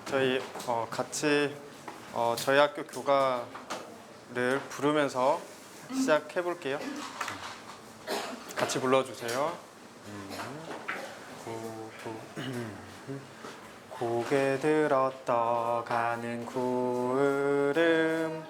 저희 같이 저희 학교 교가를 부르면서 시작해 볼게요. 같이 불러주세요. 고개 들었 가는 구름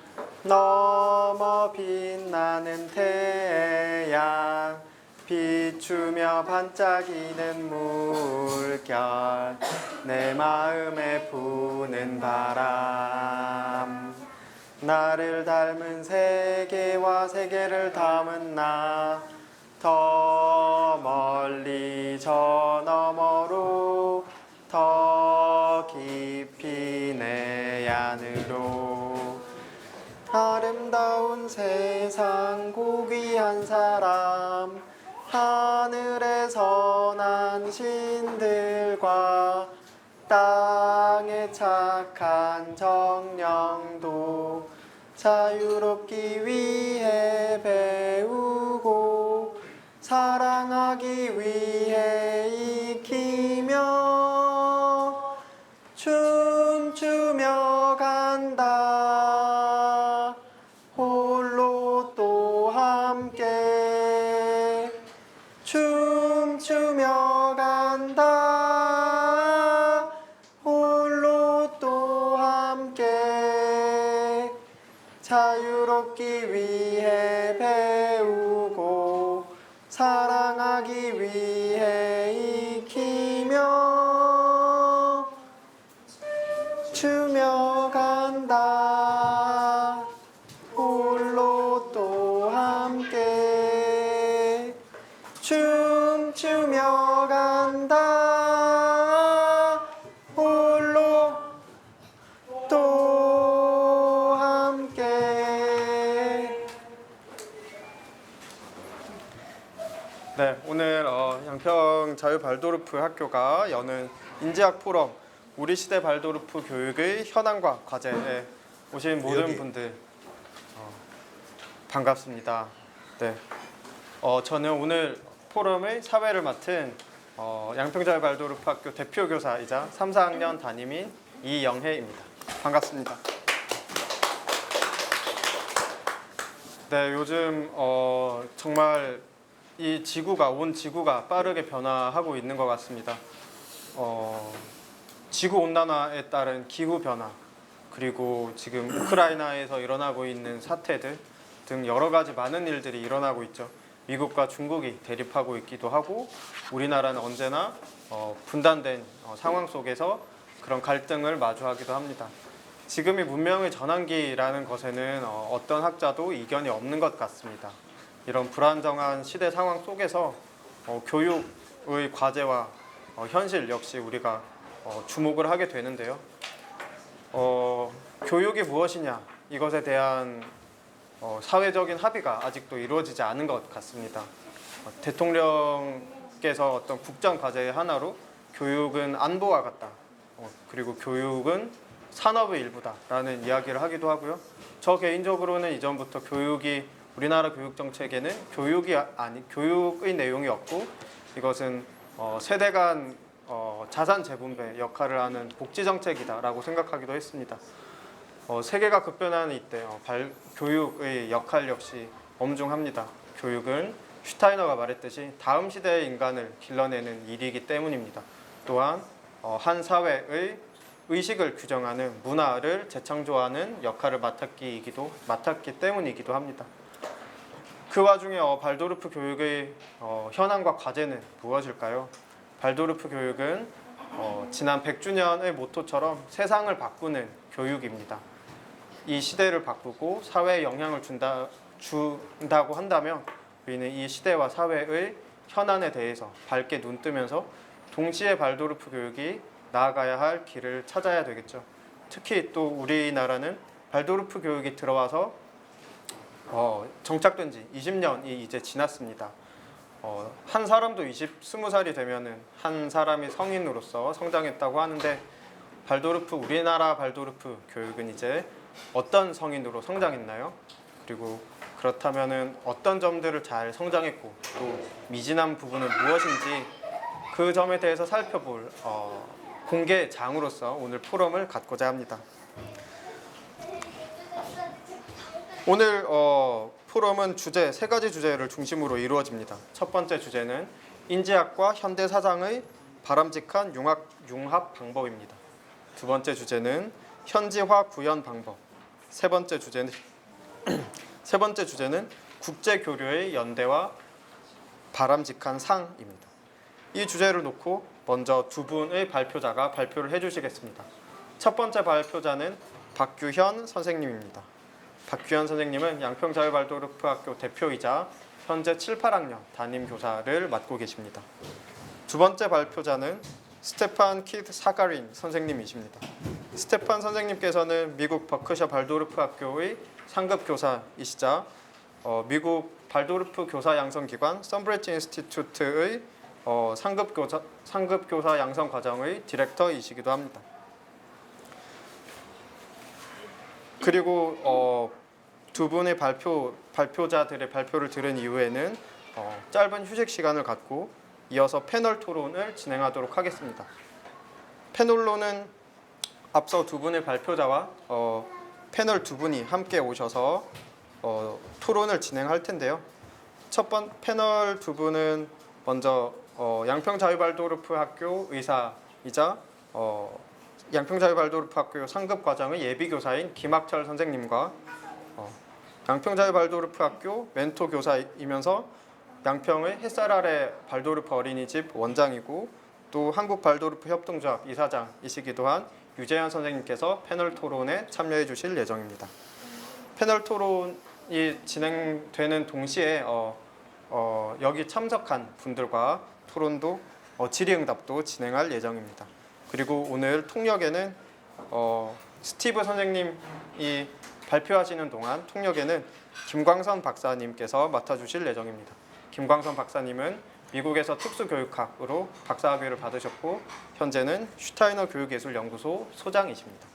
넘어 빛나는 태양 비추며 반짝이는 물결 내 마음에 부는 바람 나를 닮은 세계와 세계를 담은 나 더 멀리 저 너머로 더 깊이 내 안으로 아름다운 세상 고귀한 사람 하늘에서 난 신들과 땅에 착한 정령도 자유롭기 위해 배우고 사랑하기 위해 익히며 춤추며 간다 홀로 또 함께 춤추며 간다 홀로 또 함께 자유롭기 위해 배우고 사랑하기 위해 익히며 추며 간다 홀로 또 함께 춤추며 간다 홀로 또 함께. 네, 오늘 양평 자유발도르프 학교가 여는 인지학 포럼 우리 시대 발도르프 교육의 현황과 과제에 오신 모든 분들 반갑습니다. 네, 저는 오늘 포럼의 사회를 맡은 양평 자유발도르프 학교 대표 교사이자 3, 4학년 담임인 이영혜입니다. 반갑습니다. 네, 요즘 정말 이 온 지구가 빠르게 변화하고 있는 것 같습니다. 지구 온난화에 따른 기후 변화, 그리고 지금 우크라이나에서 일어나고 있는 사태들 등 여러 가지 많은 일들이 일어나고 있죠. 미국과 중국이 대립하고 있기도 하고 우리나라는 언제나 분단된 상황 속에서 그런 갈등을 마주하기도 합니다. 지금이 문명의 전환기라는 것에는 어떤 학자도 이견이 없는 것 같습니다. 이런 불안정한 시대 상황 속에서 교육의 과제와 현실 역시 우리가 주목을 하게 되는데요. 교육이 무엇이냐 이것에 대한 사회적인 합의가 아직도 이루어지지 않은 것 같습니다. 대통령께서 어떤 국정 과제의 하나로 교육은 안보와 같다. 그리고 교육은 산업의 일부다라는 이야기를 하기도 하고요. 저 개인적으로는 이전부터 우리나라 교육 정책에는 교육의 내용이 없고 이것은 세대 간 자산 재분배 역할을 하는 복지 정책이다라고 생각하기도 했습니다. 세계가 급변하는 이때 교육의 역할 역시 엄중합니다. 교육은 슈타이너가 말했듯이 다음 시대의 인간을 길러내는 일이기 때문입니다. 또한 한 사회의 의식을 규정하는 문화를 재창조하는 역할을 맡았기 때문이기도 합니다. 그 와중에 발도르프 교육의 현황과 과제는 무엇일까요? 발도르프 교육은 지난 100주년의 모토처럼 세상을 바꾸는 교육입니다. 이 시대를 바꾸고 사회에 영향을 준다고 한다면 우리는 이 시대와 사회의 현안에 대해서 밝게 눈뜨면서 동시에 발도르프 교육이 나아가야 할 길을 찾아야 되겠죠. 특히 또 우리나라는 발도르프 교육이 들어와서 정착된 지 20년이 이제 지났습니다. 한 사람도 20살이 되면은 한 사람이 성인으로서 성장했다고 하는데 우리나라 발도르프 교육은 이제 어떤 성인으로 성장했나요? 그리고 그렇다면은 어떤 점들을 잘 성장했고 또 미진한 부분은 무엇인지 그 점에 대해서 살펴볼 공개장으로서 오늘 포럼을 갖고자 합니다. 오늘 포럼은 주제 3가지 주제를 중심으로 이루어집니다. 첫 번째 주제는 인지학과 현대사상의 바람직한 융합 방법입니다. 두 번째 주제는 현지화 구현 방법. 세 번째 주제는 국제교류의 연대와 바람직한 상입니다. 이 주제를 놓고 먼저 두 분의 발표자가 발표를 해주시겠습니다. 첫 번째 발표자는 박규현 선생님입니다. 박규현 선생님은 양평자유발도르프학교 대표이자 현재 7, 8학년 담임교사를 맡고 계십니다. 두 번째 발표자는 스테판 키드 사가린 선생님이십니다. 스테판 선생님께서는 미국 버크셔 발도르프 학교의 상급 교사이시자 미국 발도르프 교사 양성기관 썸브리지 인스티튜트의 상급 교사 양성 과정의 디렉터이시기도 합니다. 그리고 두 분의 발표자들의 발표를 들은 이후에는 짧은 휴식 시간을 갖고 이어서 패널 토론을 진행하도록 하겠습니다. 패널로는 앞서 두 분의 발표자와 패널 두 분이 함께 오셔서 토론을 진행할 텐데요. 첫 번 패널 두 분은 먼저 양평자유발도르프 학교 의사이자 양평자유발도르프 학교 상급 과정의 예비교사인 김학철 선생님과 양평자유발도르프 학교 멘토 교사이면서 양평의 햇살 아래 발도르프 어린이집 원장이고 또 한국 발도르프 협동조합 이사장이시기도 한 유재현 선생님께서 패널 토론에 참여해 주실 예정입니다. 패널 토론이 진행되는 동시에 여기 참석한 분들과 토론도 질의응답도 진행할 예정입니다. 그리고 오늘 통역에는 스티브 선생님이 발표하시는 동안 통역에는 김광선 박사님께서 맡아주실 예정입니다. 김광선 박사님은 미국에서 특수교육학으로 박사학위를 받으셨고 현재는 슈타이너 교육예술연구소 소장이십니다.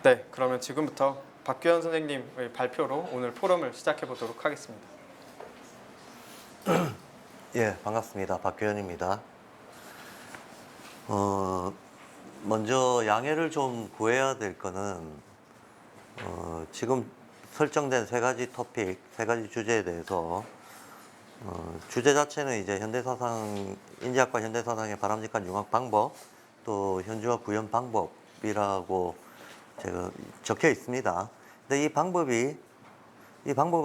네, 그러면 지금부터 박규현 선생님의 발표로 오늘 포럼을 시작해 보도록 하겠습니다. 예, 반갑습니다. 박규현입니다. 먼저 양해를 좀 구해야 될 거는 지금 설정된 3가지 토픽, 3가지 주제에 대해서 주제 자체는 이제 현대사상, 인지학과 현대사상의 바람직한 융합 방법, 또 현지화 구현 방법이라고 제가 적혀 있습니다. 근데 이 방법을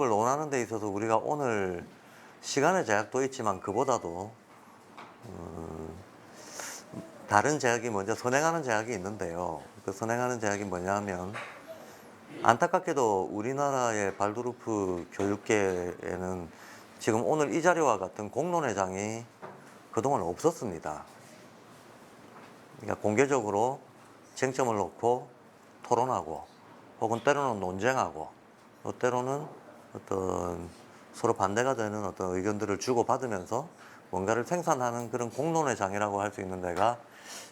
논하는 데 있어서 우리가 오늘 시간의 제약도 있지만 그보다도 다른 제약이 먼저 선행하는 제약이 있는데요. 그 선행하는 제약이 뭐냐면 안타깝게도 우리나라의 발도르프 교육계에는 지금 오늘 이 자리와 같은 공론회장이 그동안 없었습니다. 그러니까 공개적으로 쟁점을 놓고 토론하고 혹은 때로는 논쟁하고 또 때로는 어떤 서로 반대가 되는 어떤 의견들을 주고받으면서 뭔가를 생산하는 그런 공론회장이라고 할 수 있는 데가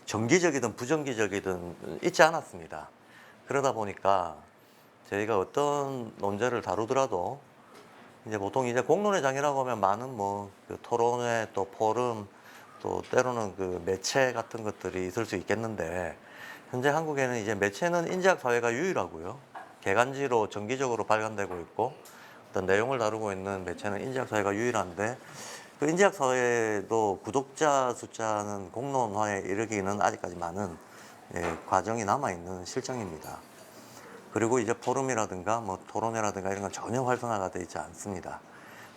정기적이든 부정기적이든 있지 않았습니다. 그러다 보니까 저희가 어떤 논제를 다루더라도 이제 보통 이제 공론회장이라고 하면 많은 그 토론회 또 포럼 또 때로는 그 매체 같은 것들이 있을 수 있겠는데 현재 한국에는 이제 매체는 인지학 사회가 유일하고요. 개간지로 정기적으로 발간되고 있고 어떤 내용을 다루고 있는 매체는 인지학 사회가 유일한데 그 인지학 사회도 구독자 숫자는 공론화에 이르기는 아직까지 많은 과정이 남아있는 실정입니다. 그리고 이제 포럼이라든가 토론회라든가 이런 건 전혀 활성화가 되어 있지 않습니다.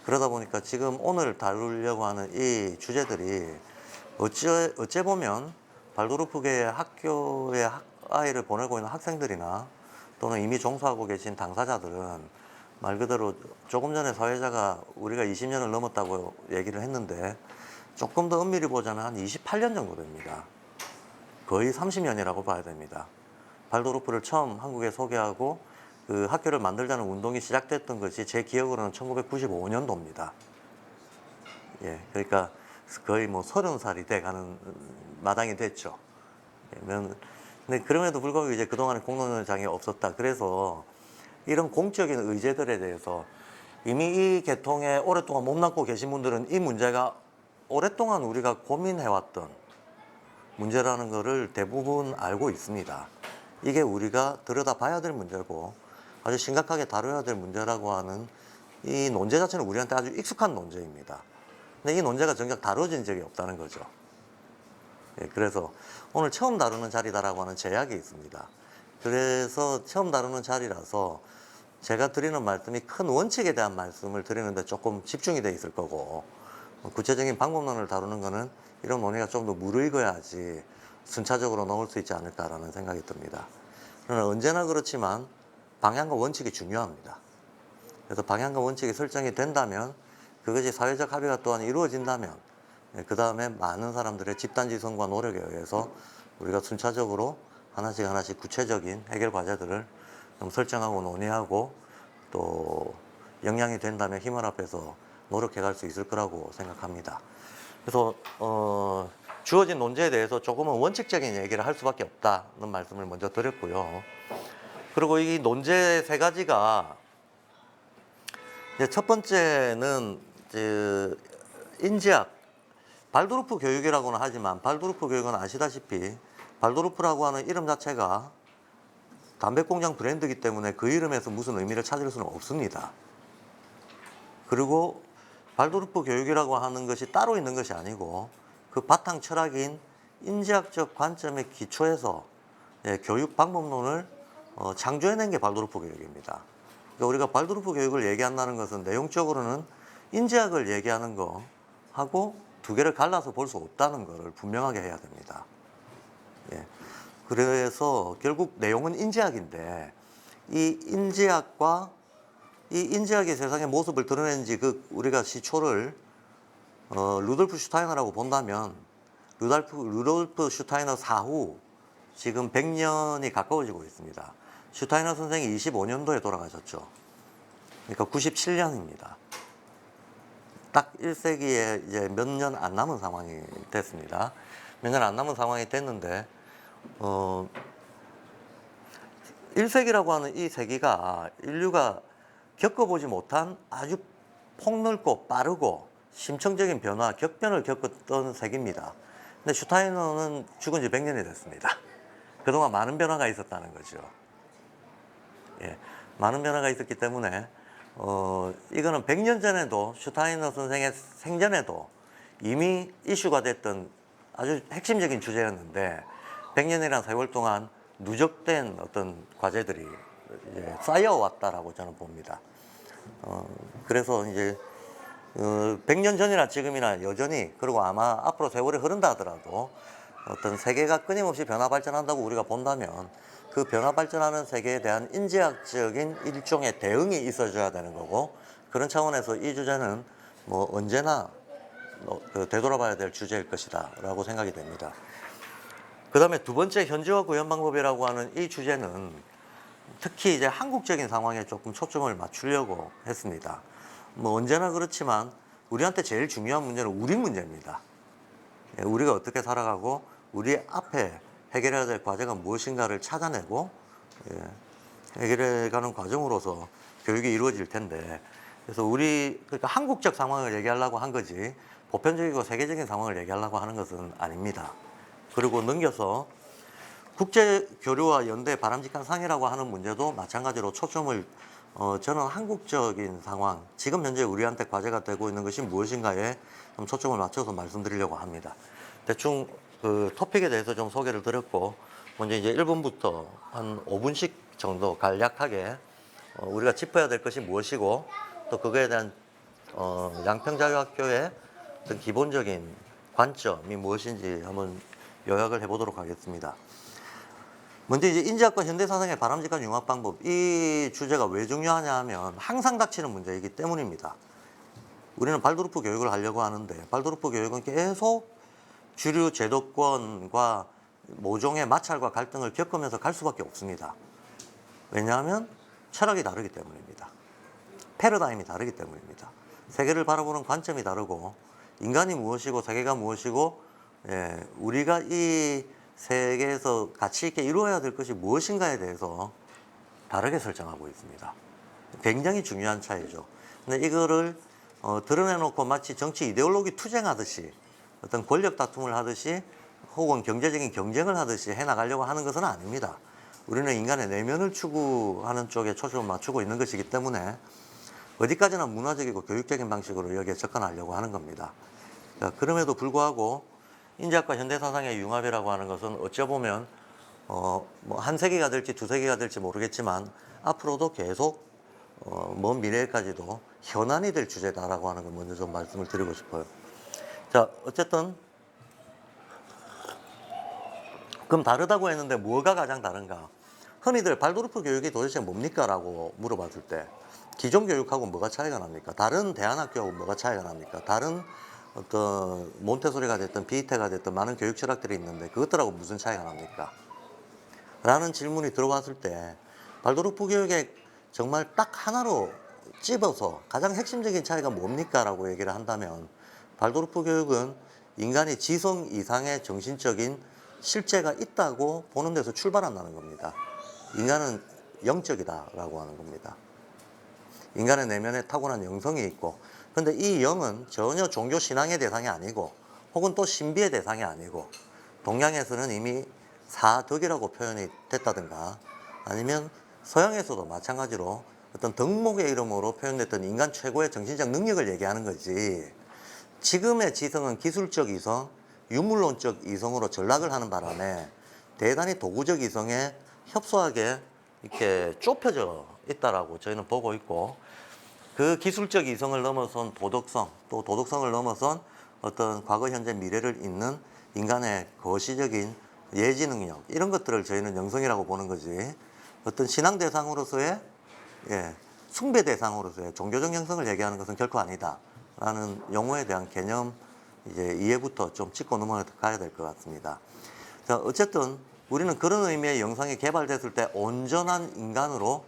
그러다 보니까 지금 오늘 다루려고 하는 이 주제들이 어째 보면 발도르프계 학교에 아이를 보내고 있는 학생들이나 또는 이미 종사하고 계신 당사자들은 말 그대로 조금 전에 사회자가 우리가 20년을 넘었다고 얘기를 했는데 조금 더 엄밀히 보자면 한 28년 정도 됩니다. 거의 30년이라고 봐야 됩니다. 발도르프를 처음 한국에 소개하고 그 학교를 만들자는 운동이 시작됐던 것이 제 기억으로는 1995년도입니다. 예, 그러니까 거의 30살이 돼가는 마당이 됐죠. 근데 그럼에도 불구하고 이제 그동안에 공론회장이 없었다. 그래서 이런 공적인 의제들에 대해서 이미 이 계통에 오랫동안 몸담고 계신 분들은 이 문제가 오랫동안 우리가 고민해왔던 문제라는 것을 대부분 알고 있습니다. 이게 우리가 들여다봐야 될 문제고 아주 심각하게 다뤄야 될 문제라고 하는 이 논제 자체는 우리한테 아주 익숙한 논제입니다. 근데 이 논제가 정작 다뤄진 적이 없다는 거죠. 예, 그래서 오늘 처음 다루는 자리다라고 하는 제약이 있습니다. 그래서 처음 다루는 자리라서 제가 드리는 말씀이 큰 원칙에 대한 말씀을 드리는데 조금 집중이 돼 있을 거고, 구체적인 방법론을 다루는 거는 이런 논의가 좀 더 무르익어야지 순차적으로 넘을 수 있지 않을까라는 생각이 듭니다. 그러나 언제나 그렇지만 방향과 원칙이 중요합니다. 그래서 방향과 원칙이 설정이 된다면, 그것이 사회적 합의가 또한 이루어진다면, 그 다음에 많은 사람들의 집단지성과 노력에 의해서 우리가 순차적으로 하나씩 구체적인 해결 과제들을 좀 설정하고 논의하고 또 역량이 된다면 힘을 합해서 노력해 갈 수 있을 거라고 생각합니다. 그래서 주어진 논제에 대해서 조금은 원칙적인 얘기를 할 수밖에 없다는 말씀을 먼저 드렸고요. 그리고 이 논제 세 가지가 이제 첫 번째는 이제 인지학, 발도르프 교육이라고는 하지만 발도르프 교육은 아시다시피 발도르프라고 하는 이름 자체가 담배공장 브랜드이기 때문에 그 이름에서 무슨 의미를 찾을 수는 없습니다. 그리고 발도르프 교육이라고 하는 것이 따로 있는 것이 아니고 그 바탕 철학인 인지학적 관점에 기초해서 교육 방법론을 창조해낸 게 발도르프 교육입니다. 그러니까 우리가 발도르프 교육을 얘기한다는 것은 내용적으로는 인지학을 얘기하는 거 하고 두 개를 갈라서 볼 수 없다는 것을 분명하게 해야 됩니다. 예. 그래서 결국 내용은 인지학인데 이 인지학이 세상의 모습을 드러낸지 그 우리가 시초를 루돌프 슈타이너라고 본다면 루돌프 슈타이너 사후 지금 100년이 가까워지고 있습니다. 슈타이너 선생이 25년도에 돌아가셨죠. 그러니까 97년입니다. 딱 1세기에 이제 몇 년 안 남은 상황이 됐습니다. 몇 년 안 남은 상황이 됐는데 1세기라고 하는 이 세기가 인류가 겪어보지 못한 아주 폭넓고 빠르고 심층적인 변화, 격변을 겪었던 세기입니다. 근데 슈타이너는 죽은 지 100년이 됐습니다. 그동안 많은 변화가 있었다는 거죠. 예, 많은 변화가 있었기 때문에 이거는 100년 전에도 슈타이너 선생의 생전에도 이미 이슈가 됐던 아주 핵심적인 주제였는데 100년이라는 세월 동안 누적된 어떤 과제들이 이제 쌓여왔다라고 저는 봅니다. 그래서 이제 100년 전이나 지금이나 여전히, 그리고 아마 앞으로 세월이 흐른다 하더라도 어떤 세계가 끊임없이 변화 발전한다고 우리가 본다면 그 변화 발전하는 세계에 대한 인지학적인 일종의 대응이 있어줘야 되는 거고, 그런 차원에서 이 주제는 뭐 언제나 되돌아봐야 될 주제일 것이다 라고 생각이 됩니다. 그 다음에 두 번째, 현지화 구현 방법이라고 하는 이 주제는 특히 이제 한국적인 상황에 조금 초점을 맞추려고 했습니다. 뭐 언제나 그렇지만 우리한테 제일 중요한 문제는 우리 문제입니다. 우리가 어떻게 살아가고 우리 앞에 해결해야 될 과제가 무엇인가를 찾아내고 해결해가는 과정으로서 교육이 이루어질 텐데, 그래서 그러니까 한국적 상황을 얘기하려고 한 거지 보편적이고 세계적인 상황을 얘기하려고 하는 것은 아닙니다. 그리고 넘겨서 국제교류와 연대 바람직한 상해라고 하는 문제도 마찬가지로 초점을 저는 한국적인 상황, 지금 현재 우리한테 과제가 되고 있는 것이 무엇인가에 좀 초점을 맞춰서 말씀드리려고 합니다. 대충 그 토픽에 대해서 좀 소개를 드렸고, 먼저 이제 1분부터 한 5분씩 정도 간략하게 우리가 짚어야 될 것이 무엇이고 또 그거에 대한 양평자유학교의 어떤 기본적인 관점이 무엇인지 한번 요약을 해보도록 하겠습니다. 먼저 이제 인지학과 현대사상의 바람직한 융합 방법, 이 주제가 왜 중요하냐 하면 항상 닥치는 문제이기 때문입니다. 우리는 발도르프 교육을 하려고 하는데 발도르프 교육은 계속 주류 제도권과 모종의 마찰과 갈등을 겪으면서 갈 수밖에 없습니다. 왜냐하면 철학이 다르기 때문입니다. 패러다임이 다르기 때문입니다. 세계를 바라보는 관점이 다르고 인간이 무엇이고 세계가 무엇이고 우리가 이 세계에서 가치 있게 이루어야 될 것이 무엇인가에 대해서 다르게 설정하고 있습니다. 굉장히 중요한 차이죠. 근데 이거를 드러내놓고 마치 정치 이데올로기 투쟁하듯이 어떤 권력 다툼을 하듯이 혹은 경제적인 경쟁을 하듯이 해나가려고 하는 것은 아닙니다. 우리는 인간의 내면을 추구하는 쪽에 초점을 맞추고 있는 것이기 때문에 어디까지나 문화적이고 교육적인 방식으로 여기에 접근하려고 하는 겁니다. 자, 그럼에도 불구하고 인지학과 현대사상의 융합이라고 하는 것은 어쩌보면 뭐 한 세기가 될지 두 세기가 될지 모르겠지만 앞으로도 계속 먼 미래까지도 현안이 될 주제다라고 하는 걸 먼저 좀 말씀을 드리고 싶어요. 자, 어쨌든 그럼 다르다고 했는데 뭐가 가장 다른가? 흔히들 발도르프 교육이 도대체 뭡니까? 라고 물어봤을 때 기존 교육하고 뭐가 차이가 납니까? 다른 대안학교하고 뭐가 차이가 납니까? 다른 어떤 몬테소리가 됐든 비이테가 됐든 많은 교육 철학들이 있는데 그것들하고 무슨 차이가 납니까? 라는 질문이 들어왔을 때 발도르프 교육의 정말 딱 하나로 찝어서 가장 핵심적인 차이가 뭡니까? 라고 얘기를 한다면 발도르프 교육은 인간이 지성 이상의 정신적인 실제가 있다고 보는 데서 출발한다는 겁니다. 인간은 영적이다라고 하는 겁니다. 인간의 내면에 타고난 영성이 있고, 근데 이 영은 전혀 종교 신앙의 대상이 아니고 혹은 또 신비의 대상이 아니고 동양에서는 이미 사덕이라고 표현이 됐다든가 아니면 서양에서도 마찬가지로 어떤 덕목의 이름으로 표현됐던 인간 최고의 정신적 능력을 얘기하는 거지, 지금의 지성은 기술적 이성, 유물론적 이성으로 전락을 하는 바람에 대단히 도구적 이성에 협소하게 이렇게 좁혀져 있다라고 저희는 보고 있고, 그 기술적 이성을 넘어선 도덕성, 또 도덕성을 넘어선 어떤 과거, 현재, 미래를 잇는 인간의 거시적인 예지 능력, 이런 것들을 저희는 영성이라고 보는 거지, 어떤 신앙 대상으로서의 숭배 대상으로서의 종교적 영성을 얘기하는 것은 결코 아니다 라는 용어에 대한 개념 이제 이해부터 좀 짚고 넘어가야 될 것 같습니다. 자, 어쨌든 우리는 그런 의미의 영성이 개발됐을 때 온전한 인간으로,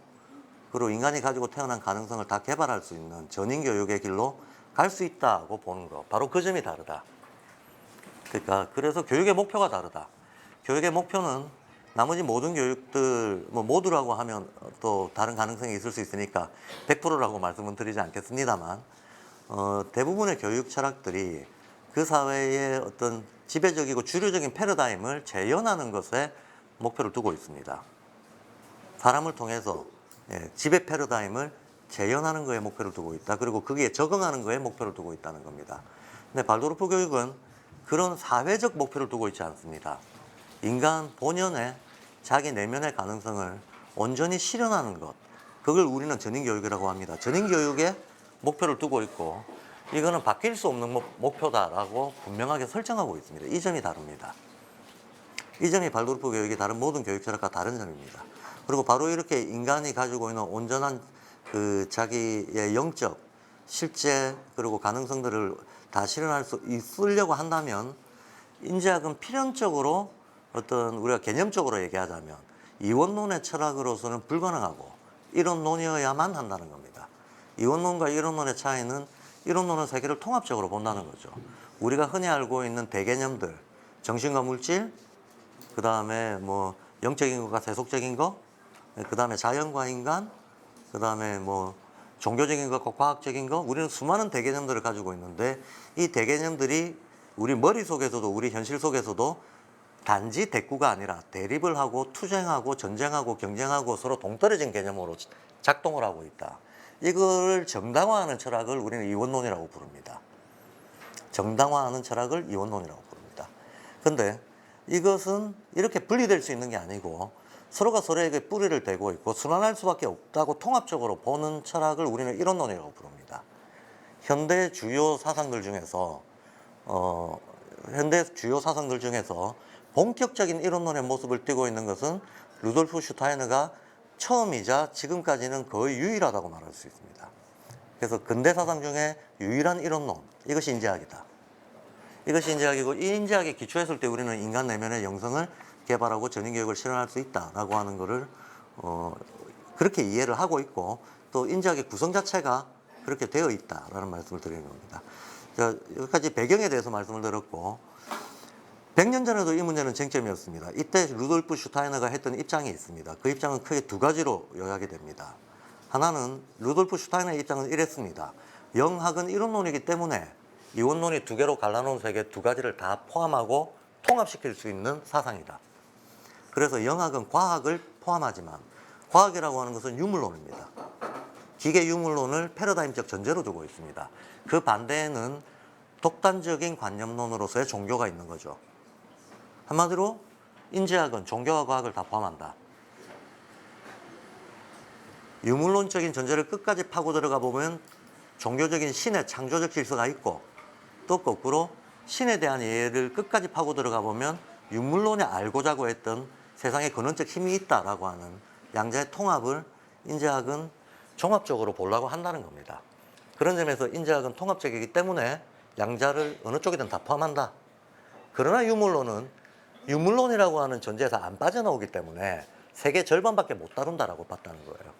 그리고 인간이 가지고 태어난 가능성을 다 개발할 수 있는 전인교육의 길로 갈 수 있다고 보는 거, 바로 그 점이 다르다. 그러니까 그래서 교육의 목표가 다르다. 교육의 목표는 나머지 모든 교육들, 뭐 모두라고 하면 또 다른 가능성이 있을 수 있으니까 100%라고 말씀은 드리지 않겠습니다만, 대부분의 교육 철학들이 그 사회의 어떤 지배적이고 주류적인 패러다임을 재현하는 것에 목표를 두고 있습니다. 사람을 통해서 지배 패러다임을 재현하는 거에 목표를 두고 있다. 그리고 거기에 적응하는 거에 목표를 두고 있다는 겁니다. 근데 발도르프 교육은 그런 사회적 목표를 두고 있지 않습니다. 인간 본연의 자기 내면의 가능성을 온전히 실현하는 것, 그걸 우리는 전인교육이라고 합니다. 전인교육에 목표를 두고 있고 이거는 바뀔 수 없는 목표다라고 분명하게 설정하고 있습니다. 이 점이 다릅니다. 이 점이 발도르프 교육이 다른 모든 교육 철학과 다른 점입니다. 그리고 바로 이렇게 인간이 가지고 있는 온전한 그 자기의 영적 실제 그리고 가능성들을 다 실현할 수 있으려고 한다면 인지학은 필연적으로 어떤 우리가 개념적으로 얘기하자면 이원론의 철학으로서는 불가능하고 이론론이어야만 한다는 겁니다. 이원론과 이론론의 차이는 이론론은 세계를 통합적으로 본다는 거죠. 우리가 흔히 알고 있는 대개념들, 정신과 물질, 그 다음에 뭐 영적인 것과 세속적인 것, 그 다음에 자연과 인간, 그 다음에 뭐 종교적인 것과 과학적인 것, 우리는 수많은 대개념들을 가지고 있는데 이 대개념들이 우리 머릿속에서도 우리 현실 속에서도 단지 대꾸가 아니라 대립을 하고 투쟁하고 전쟁하고 경쟁하고 서로 동떨어진 개념으로 작동을 하고 있다. 이걸 정당화하는 철학을 우리는 이원론이라고 부릅니다. 정당화하는 철학을 이원론이라고 부릅니다. 근데 이것은 이렇게 분리될 수 있는 게 아니고 서로가 서로에게 뿌리를 대고 있고 순환할 수밖에 없다고 통합적으로 보는 철학을 우리는 이론론이라고 부릅니다. 현대 주요 사상들 중에서 본격적인 이론론의 모습을 띠고 있는 것은 루돌프 슈타이너가 처음이자 지금까지는 거의 유일하다고 말할 수 있습니다. 그래서 근대 사상 중에 유일한 이론론, 이것이 인지학이다. 이것이 인지학이고, 이 인지학에 기초했을 때 우리는 인간 내면의 영성을 개발하고 전인교육을 실현할 수 있다라고 하는 것을 그렇게 이해를 하고 있고, 또 인지학의 구성 자체가 그렇게 되어 있다라는 말씀을 드리는 겁니다. 자, 여기까지 배경에 대해서 말씀을 드렸고, 100년 전에도 이 문제는 쟁점이었습니다. 이때 루돌프 슈타이너가 했던 입장이 있습니다. 그 입장은 크게 두 가지로 요약이 됩니다. 하나는 루돌프 슈타이너의 입장은 이랬습니다. 영학은 이론론이기 때문에 이원론이 두 개로 갈라놓은 세계 두 가지를 다 포함하고 통합시킬 수 있는 사상이다. 그래서 영학은 과학을 포함하지만 과학이라고 하는 것은 유물론입니다. 기계 유물론을 패러다임적 전제로 두고 있습니다. 그 반대에는 독단적인 관념론으로서의 종교가 있는 거죠. 한마디로 인지학은 종교와 과학을 다 포함한다. 유물론적인 전제를 끝까지 파고 들어가 보면 종교적인 신의 창조적 질서가 있고, 또 거꾸로 신에 대한 이해를 끝까지 파고 들어가 보면 유물론에 알고자고 했던 세상에 근원적 힘이 있다라고 하는 양자의 통합을 인지학은 종합적으로 보려고 한다는 겁니다. 그런 점에서 인지학은 통합적이기 때문에 양자를 어느 쪽이든 다 포함한다. 그러나 유물론은 유물론이라고 하는 전제에서 안 빠져나오기 때문에 세계 절반밖에 못 다룬다라고 봤다는 거예요.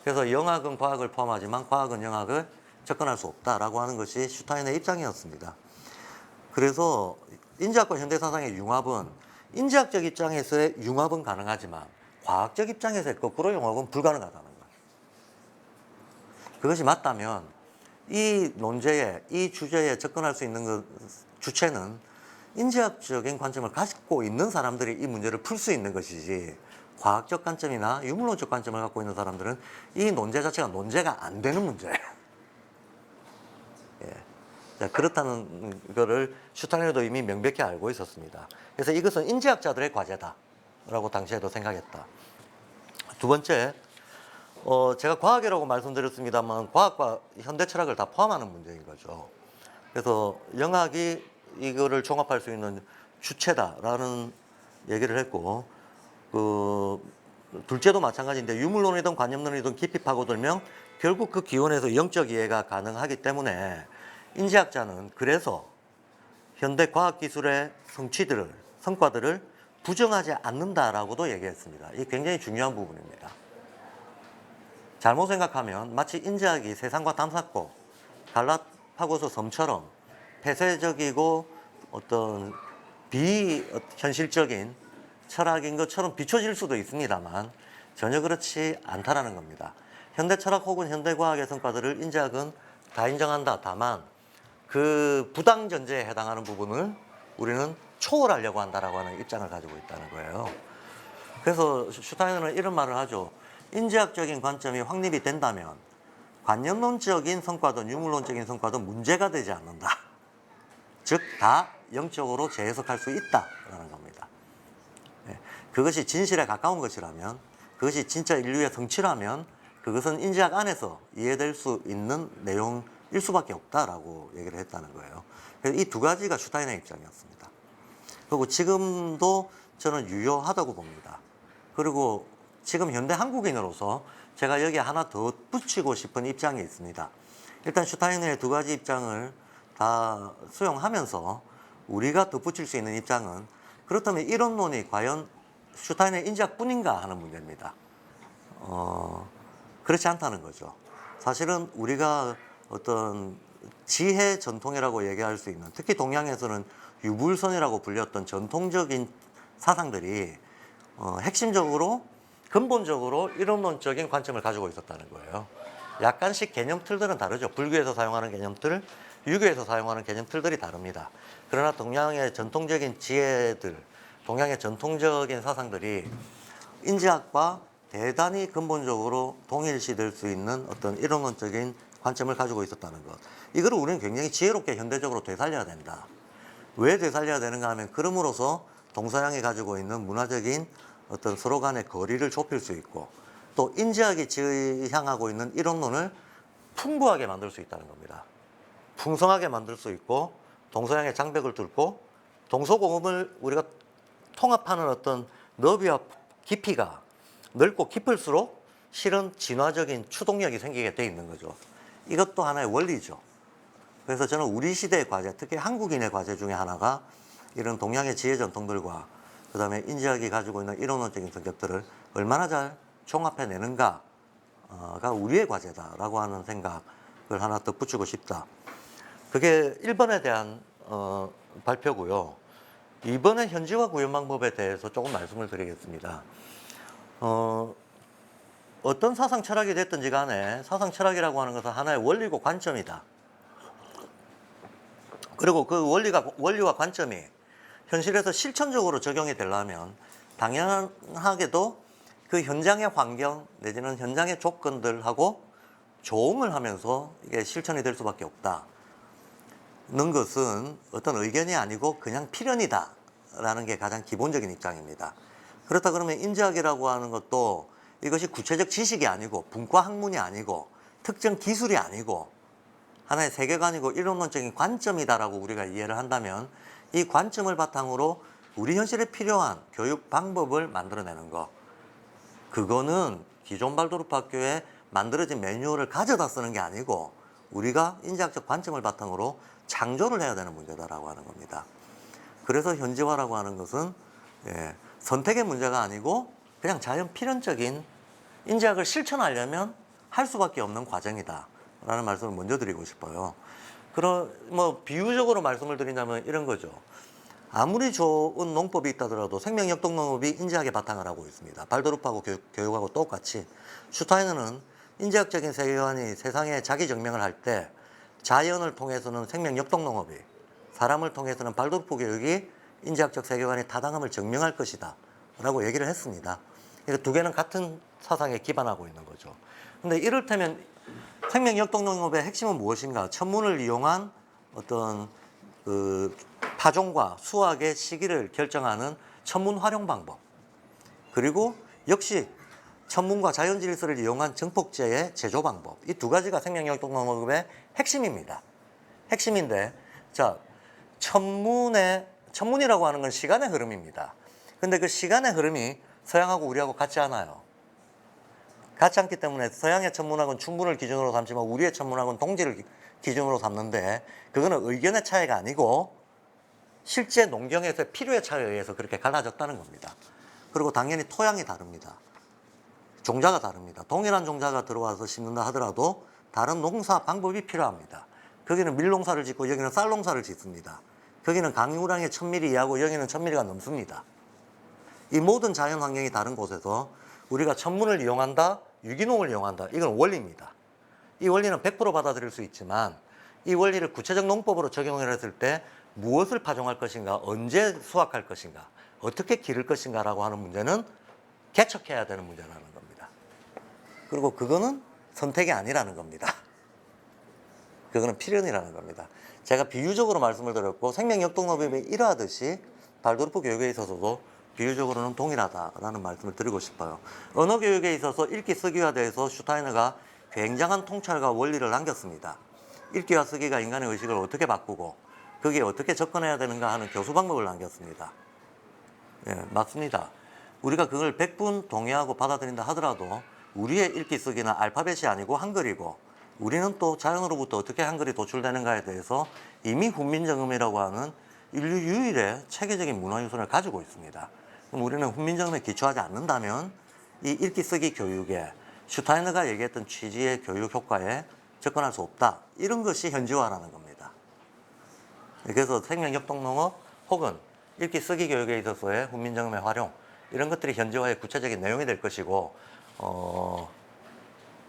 그래서 영학은 과학을 포함하지만 과학은 영학을 접근할 수 없다라고 하는 것이 슈타인의 입장이었습니다. 그래서 인지학과 현대사상의 융합은 인지학적 입장에서의 융합은 가능하지만 과학적 입장에서의 거꾸로 융합은 불가능하다는 거예요. 그것이 맞다면 이 논제에, 이 주제에 접근할 수 있는 그 주체는 인지학적인 관점을 가지고 있는 사람들이 이 문제를 풀 수 있는 것이지, 과학적 관점이나 유물론적 관점을 갖고 있는 사람들은 이 논제 자체가 논제가 안 되는 문제예요. 예. 자, 그렇다는 거를 슈타인도 이미 명백히 알고 있었습니다. 그래서 이것은 인지학자들의 과제다라고 당시에도 생각했다. 두 번째, 제가 과학이라고 말씀드렸습니다만 과학과 현대 철학을 다 포함하는 문제인 거죠. 그래서 영학이 이거를 종합할 수 있는 주체다라는 얘기를 했고, 둘째도 마찬가지인데 유물론이든 관념론이든 깊이 파고들면 결국 그 기원에서 영적 이해가 가능하기 때문에 인지학자는 그래서 현대 과학기술의 성과들을 부정하지 않는다라고도 얘기했습니다. 이게 굉장히 중요한 부분입니다. 잘못 생각하면 마치 인지학이 세상과 담쌓고 갈라파고스 섬처럼 폐쇄적이고 어떤 비현실적인 철학인 것처럼 비춰질 수도 있습니다만 전혀 그렇지 않다라는 겁니다. 현대 철학 혹은 현대 과학의 성과들을 인지학은 다 인정한다. 다만 그 부당 전제에 해당하는 부분을 우리는 초월하려고 한다라고 하는 입장을 가지고 있다는 거예요. 그래서 슈타인은 이런 말을 하죠. 인지학적인 관점이 확립이 된다면 관념론적인 성과든 유물론적인 성과든 문제가 되지 않는다. 즉, 다 영적으로 재해석할 수 있다라는 겁니다. 그것이 진실에 가까운 것이라면, 그것이 진짜 인류의 성취라면 그것은 인지학 안에서 이해될 수 있는 내용일 수밖에 없다라고 얘기를 했다는 거예요. 그래서 이 두 가지가 슈타인의 입장이었습니다. 그리고 지금도 저는 유효하다고 봅니다. 그리고 지금 현대 한국인으로서 제가 여기에 하나 더 붙이고 싶은 입장이 있습니다. 일단 슈타인의 두 가지 입장을 다 수용하면서 우리가 덧붙일 수 있는 입장은, 그렇다면 이론론이 과연 슈타인의 인지학뿐인가 하는 문제입니다. 그렇지 않다는 거죠. 사실은 우리가 어떤 지혜 전통이라고 얘기할 수 있는, 특히 동양에서는 유불선이라고 불렸던 전통적인 사상들이 핵심적으로 근본적으로 이론론적인 관점을 가지고 있었다는 거예요. 약간씩 개념 틀들은 다르죠. 불교에서 사용하는 개념틀, 유교에서 사용하는 개념틀들이 다릅니다. 그러나 동양의 전통적인 지혜들, 동양의 전통적인 사상들이 인지학과 대단히 근본적으로 동일시될 수 있는 어떤 이론론적인 관점을 가지고 있었다는 것. 이거를 우리는 굉장히 지혜롭게 현대적으로 되살려야 된다. 왜 되살려야 되는가 하면, 그럼으로써 동서양이 가지고 있는 문화적인 어떤 서로 간의 거리를 좁힐 수 있고, 또 인지학이 지향하고 있는 이론론을 풍부하게 만들 수 있다는 겁니다. 풍성하게 만들 수 있고, 동서양의 장벽을 뚫고 동서공업을 우리가 통합하는 어떤 너비와 깊이가 넓고 깊을수록 실은 진화적인 추동력이 생기게 돼 있는 거죠. 이것도 하나의 원리죠. 그래서 저는 우리 시대의 과제, 특히 한국인의 과제 중에 하나가 이런 동양의 지혜 전통들과 그 다음에 인지학이 가지고 있는 이론론적인 성격들을 얼마나 잘 종합해내는가가 우리의 과제다라고 하는 생각을 하나 더 붙이고 싶다. 그게 1번에 대한 발표고요. 2번의 현지화 구현 방법에 대해서 조금 말씀을 드리겠습니다. 어떤 사상 철학이 됐든지 간에 사상 철학이라고 하는 것은 하나의 원리고 관점이다. 그리고 그 원리와 관점이 현실에서 실천적으로 적용이 되려면 당연하게도 그 현장의 환경 내지는 현장의 조건들하고 조응을 하면서 이게 실천이 될 수밖에 없다는 것은 어떤 의견이 아니고 그냥 필연이다라는 게 가장 기본적인 입장입니다. 그렇다 그러면 인지학이라고 하는 것도 이것이 구체적 지식이 아니고 분과 학문이 아니고 특정 기술이 아니고 하나의 세계관이고 이론론적인 관점이다라고 우리가 이해를 한다면 이 관점을 바탕으로 우리 현실에 필요한 교육 방법을 만들어내는 거, 그거는 기존 발도르프 학교에 만들어진 매뉴얼을 가져다 쓰는 게 아니고 우리가 인지학적 관점을 바탕으로 창조를 해야 되는 문제다라고 하는 겁니다. 그래서 현지화라고 하는 것은 선택의 문제가 아니고 그냥 자연 필연적인 인지학을 실천하려면 할 수밖에 없는 과정이다라는 말씀을 먼저 드리고 싶어요. 그럼 비유적으로 말씀을 드린다면 이런 거죠. 아무리 좋은 농법이 있다더라도 생명역동농업이 인지학에 바탕을 하고 있습니다. 발도르프하고 교육하고 똑같이 슈타이너는 인지학적인 세계관이 세상에 자기 증명을 할 때 자연을 통해서는 생명역동농업이, 사람을 통해서는 발도르프 교육이 인지학적 세계관의 타당함을 증명할 것이다 라고 얘기를 했습니다. 그러니까 두 개는 같은 사상에 기반하고 있는 거죠. 근데 이를테면 생명역동농업의 핵심은 무엇인가? 천문을 이용한 어떤 그 파종과 수확의 시기를 결정하는 천문 활용 방법, 그리고 역시 천문과 자연 질서를 이용한 증폭제의 제조 방법, 이 두 가지가 생명역동농업의 핵심입니다. 핵심인데, 자, 천문이라고 하는 건 시간의 흐름입니다. 근데 그 시간의 흐름이 서양하고 우리하고 같지 않아요. 같지 않기 때문에 서양의 천문학은 충분을 기준으로 삼지만 우리의 천문학은 동지를 기준으로 삼는데, 그거는 의견의 차이가 아니고 실제 농경에서의 필요의 차이에 의해서 그렇게 갈라졌다는 겁니다. 그리고 당연히 토양이 다릅니다. 종자가 다릅니다. 동일한 종자가 들어와서 심는다 하더라도 다른 농사 방법이 필요합니다. 거기는 밀농사를 짓고 여기는 쌀농사를 짓습니다. 거기는 강유량이 1000ml 이하고 여기는 1000ml가 넘습니다. 이 모든 자연 환경이 다른 곳에서 우리가 천문을 이용한다, 유기농을 이용한다, 이건 원리입니다. 이 원리는 100% 받아들일 수 있지만 이 원리를 구체적 농법으로 적용을 했을 때 무엇을 파종할 것인가, 언제 수확할 것인가, 어떻게 기를 것인가 라고 하는 문제는 개척해야 되는 문제라는 겁니다. 그리고 그거는 선택이 아니라는 겁니다. 그거는 필연이라는 겁니다. 제가 비유적으로 말씀을 드렸고 생명역동농업이 이러하듯이 발도르프 교육에 있어서도 비유적으로는 동일하다라는 말씀을 드리고 싶어요. 언어 교육에 있어서 읽기 쓰기와 대해서 슈타이너가 굉장한 통찰과 원리를 남겼습니다. 읽기와 쓰기가 인간의 의식을 어떻게 바꾸고 거기에 어떻게 접근해야 되는가 하는 교수 방법을 남겼습니다. 맞습니다. 우리가 그걸 100분 동의하고 받아들인다 하더라도 우리의 읽기 쓰기는 알파벳이 아니고 한글이고 우리는 또 자연으로부터 어떻게 한글이 도출되는가에 대해서 이미 훈민정음이라고 하는 인류 유일의 체계적인 문화유산을 가지고 있습니다. 그럼 우리는 훈민정음에 기초하지 않는다면 이 읽기 쓰기 교육에 슈타이너가 얘기했던 취지의 교육 효과에 접근할 수 없다. 이런 것이 현지화라는 겁니다. 그래서 생명역동농업 혹은 읽기 쓰기 교육에 있어서의 훈민정음의 활용, 이런 것들이 현지화의 구체적인 내용이 될 것이고,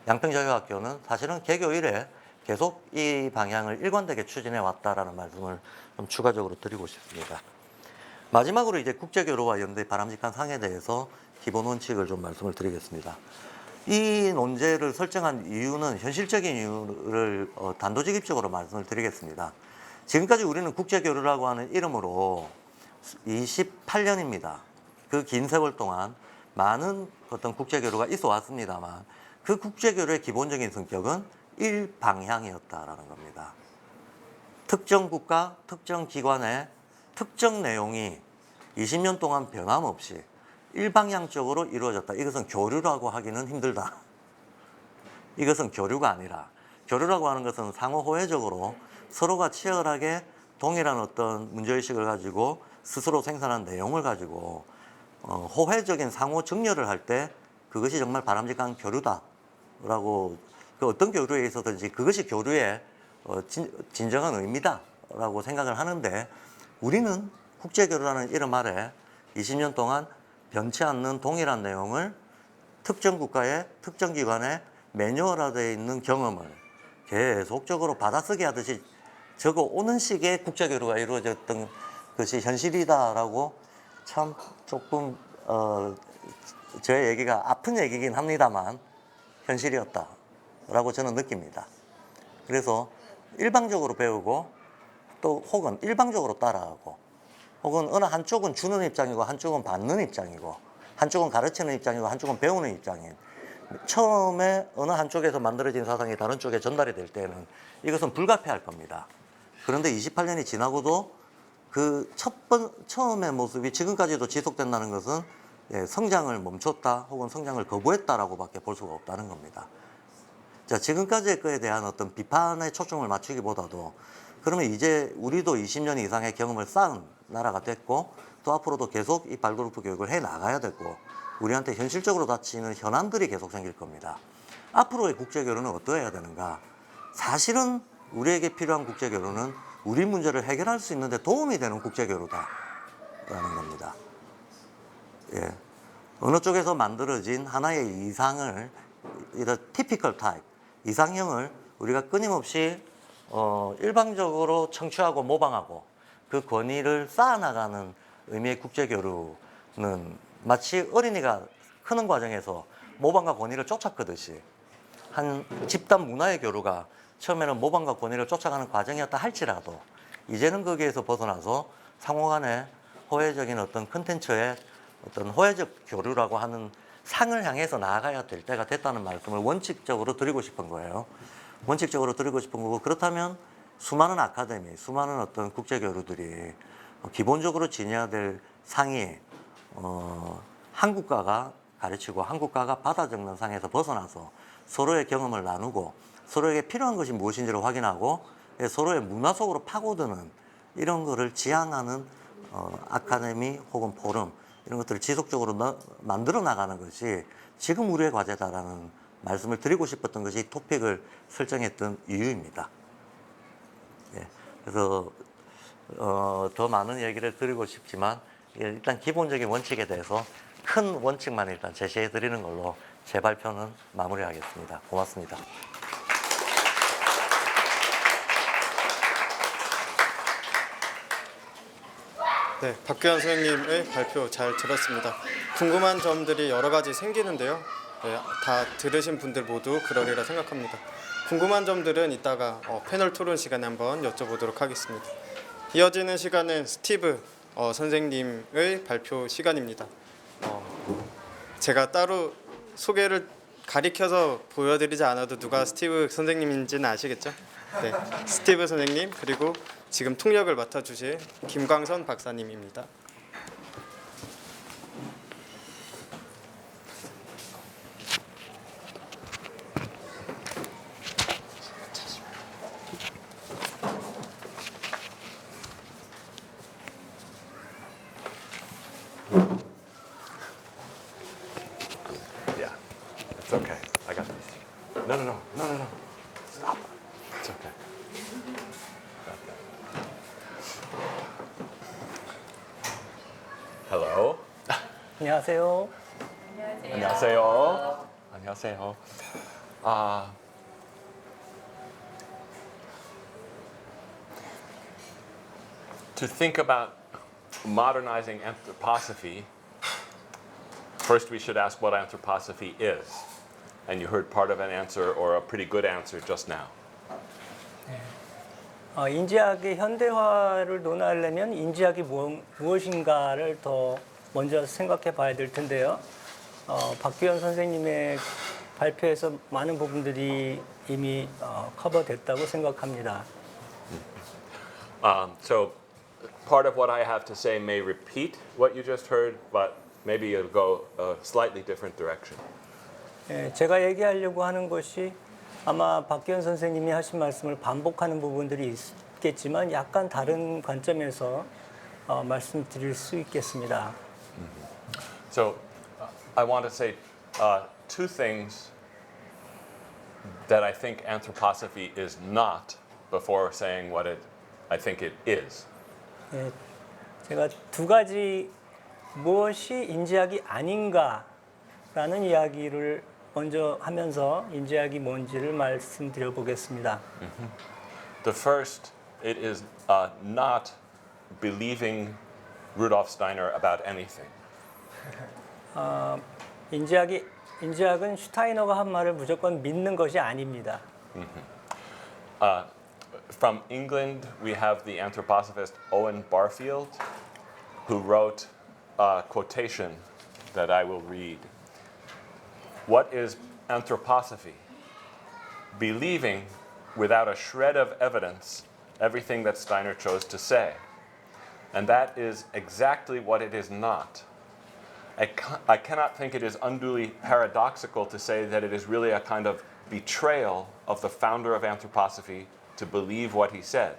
양평자유학교는 사실은 개교 이래 계속 이 방향을 일관되게 추진해 왔다라는 말씀을 좀 추가적으로 드리고 싶습니다. 마지막으로 이제 국제교류와 연대 바람직한 상에 대해서 기본 원칙을 좀 말씀을 드리겠습니다. 이 논제를 설정한 이유는 현실적인 이유를 단도직입적으로 말씀을 드리겠습니다. 지금까지 우리는 국제교류라고 하는 이름으로 28년입니다. 그 긴 세월 동안 많은 어떤 국제교류가 있어 왔습니다만 그 국제교류의 기본적인 성격은 일방향이었다라는 겁니다. 특정 국가, 특정 기관의 특정 내용이 20년 동안 변함없이 일방향적으로 이루어졌다. 이것은 교류라고 하기는 힘들다. 이것은 교류가 아니라, 교류라고 하는 것은 상호호혜적으로 서로가 치열하게 동일한 어떤 문제의식을 가지고 스스로 생산한 내용을 가지고 호혜적인 상호 정렬을 할 때 그것이 정말 바람직한 교류다라고, 그 어떤 교류에 있어서든지 그것이 교류의 진정한 의미다라고 생각을 하는데, 우리는 국제교류라는 이름 아래 20년 동안 변치 않는 동일한 내용을 특정 국가의 특정 기관의 매뉴얼화되어 있는 경험을 계속적으로 받아쓰기 하듯이 적어오는 식의 국제교류가 이루어졌던 것이 현실이다라고 참 조금 저의 얘기가 아픈 얘기긴 합니다만 현실이었다라고 저는 느낍니다. 그래서 일방적으로 배우고 또 혹은 일방적으로 따라하고 혹은 어느 한쪽은 주는 입장이고 한쪽은 받는 입장이고 한쪽은 가르치는 입장이고 한쪽은 배우는 입장인 처음에 어느 한쪽에서 만들어진 사상이 다른 쪽에 전달이 될 때는 이것은 불가피할 겁니다. 그런데 28년이 지나고도 그 처음의 모습이 지금까지도 지속된다는 것은 성장을 멈췄다 혹은 성장을 거부했다라고 밖에 볼 수가 없다는 겁니다. 자, 지금까지의 거에 대한 어떤 비판에 초점을 맞추기보다도 그러면 이제 우리도 20년 이상의 경험을 쌓은 나라가 됐고 또 앞으로도 계속 이 발도르프 교육을 해 나가야 되고 우리한테 현실적으로 닥치는 현안들이 계속 생길 겁니다. 앞으로의 국제교류는 어떠해야 되는가? 사실은 우리에게 필요한 국제교류는 우리 문제를 해결할 수 있는데 도움이 되는 국제교류다라는 겁니다. 예. 어느 쪽에서 만들어진 하나의 이상을 이런 typical type, 이상형을 우리가 끊임없이 일방적으로 청취하고 모방하고 그 권위를 쌓아나가는 의미의 국제교류는 마치 어린이가 크는 과정에서 모방과 권위를 쫓아크듯이 한 집단 문화의 교류가 처음에는 모방과 권위를 쫓아가는 과정이었다 할지라도 이제는 거기에서 벗어나서 상호 간의 호혜적인 어떤 컨텐츠의 어떤 호혜적 교류라고 하는 상을 향해서 나아가야 될 때가 됐다는 말씀을 원칙적으로 드리고 싶은 거예요. 원칙적으로 드리고 싶은 거고 그렇다면 수많은 아카데미, 수많은 어떤 국제교류들이 기본적으로 지녀야 될 상이 한국가가 가르치고 한국가가 받아 적는 상에서 벗어나서 서로의 경험을 나누고 서로에게 필요한 것이 무엇인지를 확인하고 서로의 문화 속으로 파고드는 이런 거를 지향하는 아카데미 혹은 포럼 이런 것들을 지속적으로 만들어 나가는 것이 지금 우리의 과제다라는 말씀을 드리고 싶었던 것이 이 토픽을 설정했던 이유입니다. 예, 그래서 더 많은 얘기를 드리고 싶지만 일단 기본적인 원칙에 대해서 큰 원칙만 일단 제시해 드리는 걸로 제 발표는 마무리하겠습니다. 고맙습니다. 네, 박규현 선생님의 발표 잘 들었습니다. 궁금한 점들이 여러 가지 생기는데요. 네, 다 들으신 분들 모두 그러리라 생각합니다. 궁금한 점들은 이따가 패널 토론 시간에 한번 여쭤보도록 하겠습니다. 이어지는 시간은 스티브 선생님의 발표 시간입니다. 제가 따로 소개를 가리켜서 보여드리지 않아도 누가 스티브 선생님인지는 아시겠죠? 네, 스티브 선생님 그리고 지금 통역을 맡아주실 김광선 박사님입니다. Yeah, it's okay. I got this. No, no, no, no, no, no. Stop. It's okay. Got that. Hello. 안녕하세요. 안녕하세요. 안녕하세요. To think about modernizing anthroposophy, first we should ask what anthroposophy is. And you heard part of an answer or a pretty good answer just now. 인지학의 현대화를 논하려면 인지학이 무엇인가를 더 먼저 생각해 봐야 될 텐데요. 박규현 선생님의 발표에서 많은 부분들이 이미 커버됐다고 생각합니다. So part of what I have to say may repeat what you just heard, but maybe it'll go a slightly different direction. 제가 얘기하려고 하는 것이 아마 박규현 선생님이 하신 말씀을 반복하는 부분들이 있겠지만 약간 다른 관점에서 말씀드릴 수 있겠습니다. So I want to say two things that I think anthroposophy is not before saying what I think it is. 제가 두 가지 무엇이 인지학이 아닌가라는 이야기를 먼저 하면서 인지학이 뭔지를 말씀드려 보겠습니다. The first, it is not believing Rudolf Steiner about anything. 인지학은 슈타이너가 한 말을 무조건 믿는 것이 아닙니다. From England, we have the anthroposophist Owen Barfield, who wrote a quotation that I will read. What is anthroposophy? Believing without a shred of evidence everything that Steiner chose to say. And that is exactly what it is not. I cannot think it is unduly paradoxical to say that it is really a kind of betrayal of the founder of anthroposophy to believe what he said.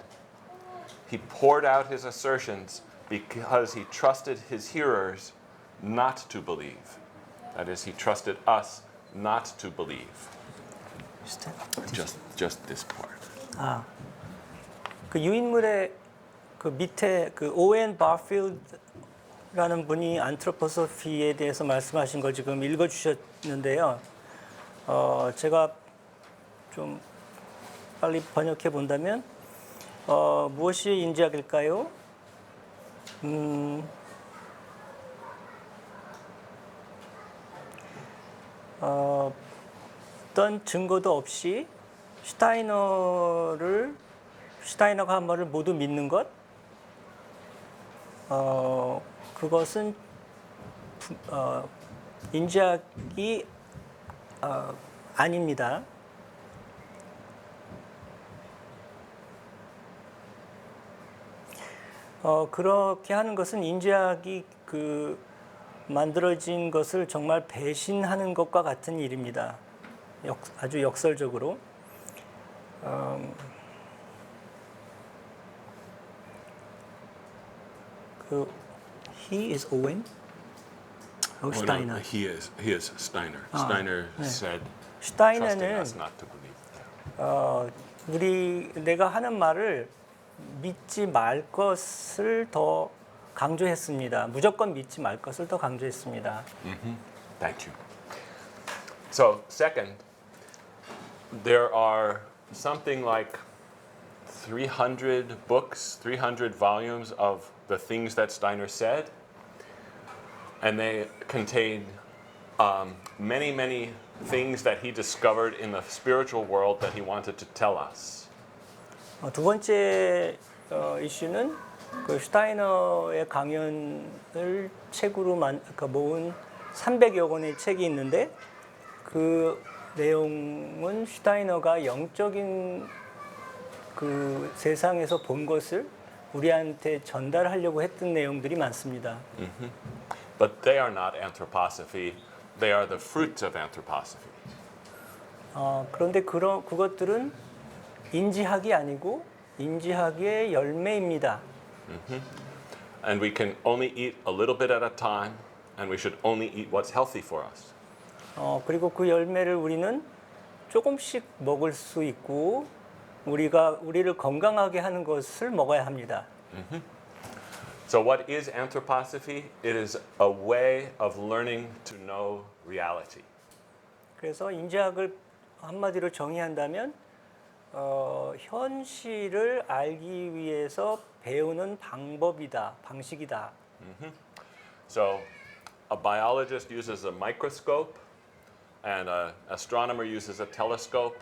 He poured out his assertions because he trusted his hearers not to believe. That is, he trusted us not to believe. Just this part. 그 유인물의 그 밑에 그 오웬 바필드라는 분이 안트로포소피에 대해서 말씀하신 걸 지금 읽어주셨는데요. 제가 좀 빨리 번역해 본다면 무엇이 인지학일까요? 어떤 증거도 없이 슈타이너가 한 말을 모두 믿는 것, 그것은 인지학이 아닙니다. 그렇게 하는 것은 인지학이 만들어진 것을 정말 배신하는 것과 같은 일입니다. 아주 역설적으로. He is Owen? or Steiner? He is Steiner. Steiner said, trusting 슈타이너는 us not to believe. 내가 하는 말을 믿지 말 것을 더 강조했습니다. 무조건 믿지 말 것을 더 강조했습니다. Thank you. So, second, there are something like 300 books, 300 volumes of the things that Steiner said, and they contain many, many things that he discovered in the spiritual world that he wanted to tell us. 두 번째 이슈는 그 슈타이너의 강연을 책으로 모은 300여 권의 책이 있는데 그 내용은 슈타이너가 영적인 그 세상에서 본 것을 우리한테 전달하려고 했던 내용들이 많습니다. But they are not anthroposophy. They are the fruits of anthroposophy. 그런데 그것들은 인지학이 아니고 인지학의 열매입니다. And we can only eat a little bit at a time, and we should only eat what's healthy for us. 그리고 그 열매를 우리는 조금씩 먹을 수 있고 우리를 건강하게 하는 것을 먹어야 합니다. So what is anthroposophy? It is a way of learning to know reality. 그래서 인지학을 한마디로 정의한다면 현실을 알기 위해서 배우는 방식이다. So a biologist uses a microscope, and an astronomer uses a telescope.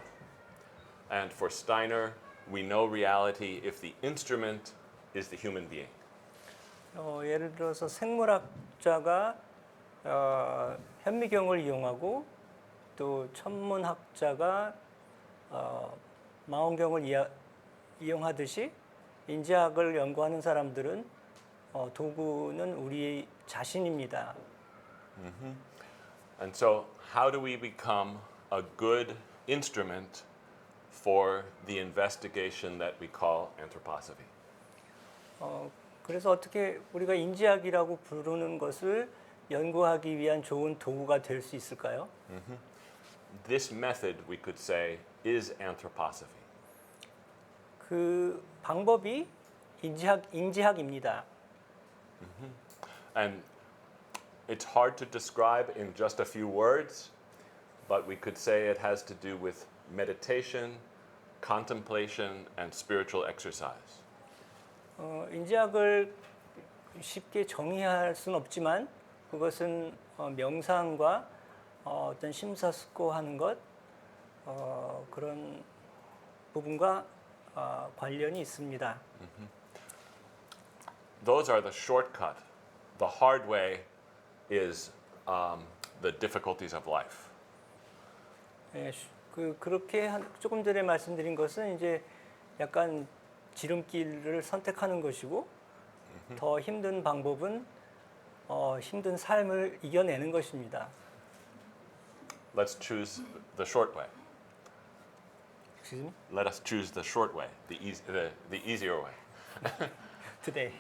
And for Steiner, we know reality if the instrument is the human being. 예를 들어서 생물학자가 현미경을 이용하고 또 천문학자가 망원경을 이용하듯이 인지학을 연구하는 사람들은 도구는 우리 자신입니다. And so, how do we become a good instrument for the investigation that we call anthroposophy? 그래서 어떻게 우리가 인지학이라고 부르는 것을 연구하기 위한 좋은 도구가 될 수 있을까요? This method, we could say, is anthroposophy. 그 방법이 인지학입니다. And it's hard to describe in just a few words, but we could say it has to do with meditation, contemplation, and spiritual exercise. 인지학을 쉽게 정의할 수는 없지만 그것은 명상과 어떤 심사숙고하는 것 그런 부분과 관련이 있습니다. Those are the shortcut. The hard way is the difficulties of life. 예, 그렇게 조금 전에 말씀드린 것은 이제 약간 지름길을 선택하는 것이고 더 힘든 방법은 힘든 삶을 이겨내는 것입니다. Let's choose the short way. Excuse me? Let us choose the short way, the easier way. Today.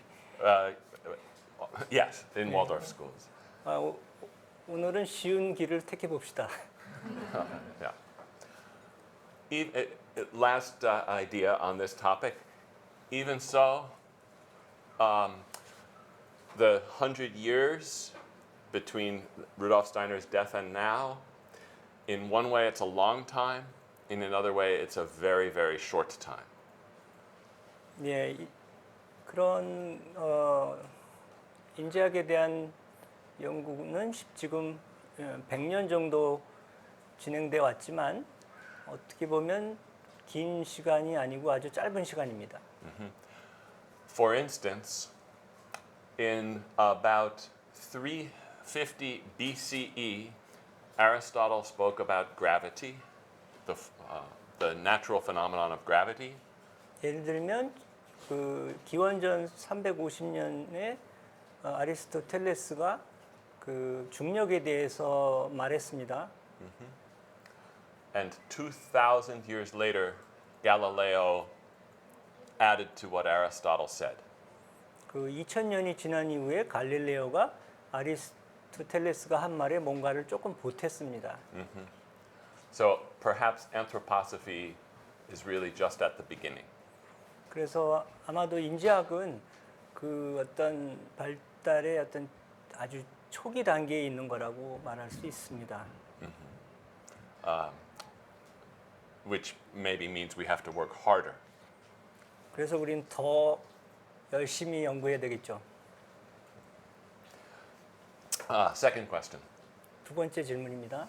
Yes, in Waldorf schools. 오늘은 쉬운 길을 택해 봅시다. Yeah. Last idea on this topic. Even so, the 100 years between Rudolf Steiner's death and now, in one way it's a long time, in another way it's a very, very short time. 예, 그런 인지학에 대한 연구는 지금 100년 정도 진행돼 왔지만 어떻게 보면 긴 시간이 아니고 아주 짧은 시간입니다. For instance, in about 350 BCE, Aristotle spoke about gravity, the natural phenomenon of gravity. 예를 들면 그 기원전 350년에 아리스토텔레스가 그 중력에 대해서 말했습니다. And 2,000 years later, Galileo added to what Aristotle said. 그 2000년이 지난 이후에 갈릴레오가 아리스토텔레스가 한 말에 뭔가를 조금 보탰습니다. So perhaps anthroposophy is really just at the beginning. 그래서 아마도 인지학은 그 어떤 발달의 어떤 아주 초기 단계에 있는 거라고 말할 수 있습니다. Which maybe means we have to work harder. 그래서 우리는 더 열심히 연구해야 되겠죠. Second question. 두 번째 질문입니다.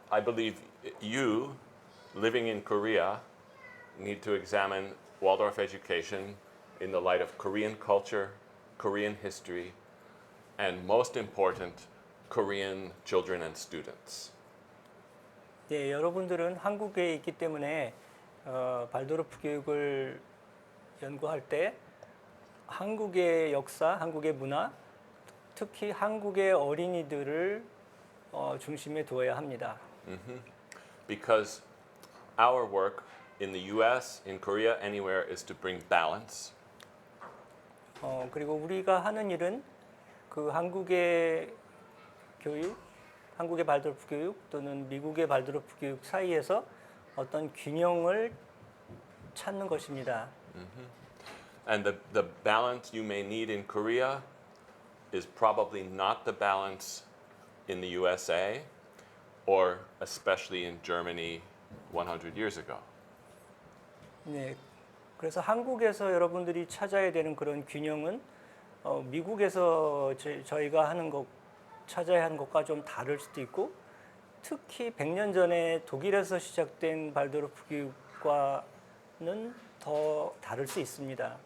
I believe you, living in Korea, need to examine Waldorf education in the light of Korean culture, Korean history, and most important, Korean children and students. 예, 여러분들은 한국에 있기 때문에 발도르프 교육을 연구할 때 한국의 역사, 한국의 문화, 특히 한국의 어린이들을 중심에 두어야 합니다. Because our work in the US, in Korea, anywhere is to bring balance. 그리고 우리가 하는 일은 그 한국의 교육, 한국의 발도르프 교육 또는 미국의 발도르프 교육 사이에서 어떤 균형을 찾는 것입니다. And the balance you may need in Korea is probably not the balance in the USA or especially in Germany 100 years ago. 네, 그래서 한국에서 여러분들이 찾아야 되는 그런 균형은 미국에서 저희가 하는 것 찾아야 하는 것과 좀 다를 수도 있고 특히 100년 전에 독일에서 시작된 발도르프 교육과는 더 다를 수 있습니다.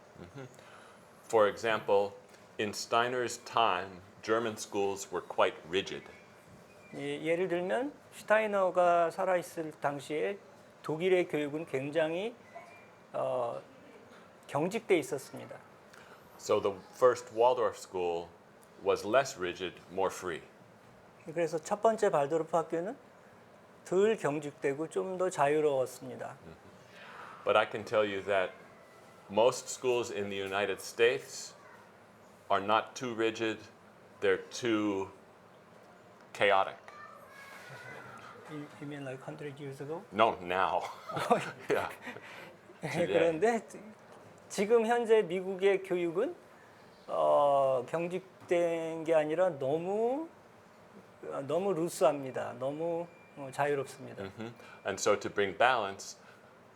For example, in Steiner's time, German schools were quite rigid. 예를 들면 슈타이너가 살아있을 당시에 독일의 교육은 굉장히 경직돼 있었습니다. So the first Waldorf school was less rigid, more free. 그래서 첫 번째 발도르프 학교는 덜 경직되고 좀 더 자유로웠습니다. But I can tell you that most schools in the United States are not too rigid, they're too chaotic. You mean like 100 years ago? No, now. Yeah. 그런데 지금 현재 미국의 교육은 경직된 게 아니라 너무 루스합니다. 너무 자유롭습니다. And so to bring balance,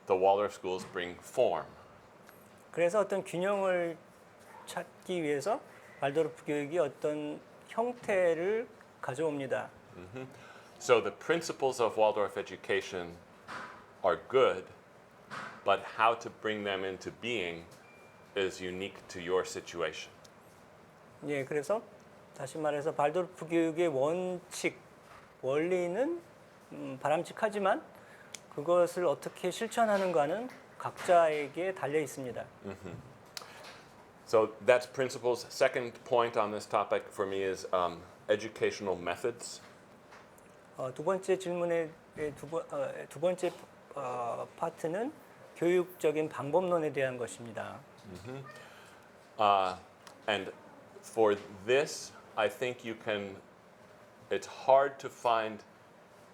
the Waldorf schools bring form. 그래서 어떤 균형을 찾기 위해서 발도르프 교육이 어떤 형태를 가져옵니다. So the principles of Waldorf education are good, but how to bring them into being is unique to your situation. 예, 그래서 다시 말해서 발도르프 교육의 원칙, 원리는 바람직하지만 그것을 어떻게 실천하는가는 각자에게 달려 있습니다. So that's principles. Second point on this topic for me is educational methods. 두 번째 질문의 두 번째 파트는 교육적인 방법론에 대한 것입니다. And for this, I think it's hard to find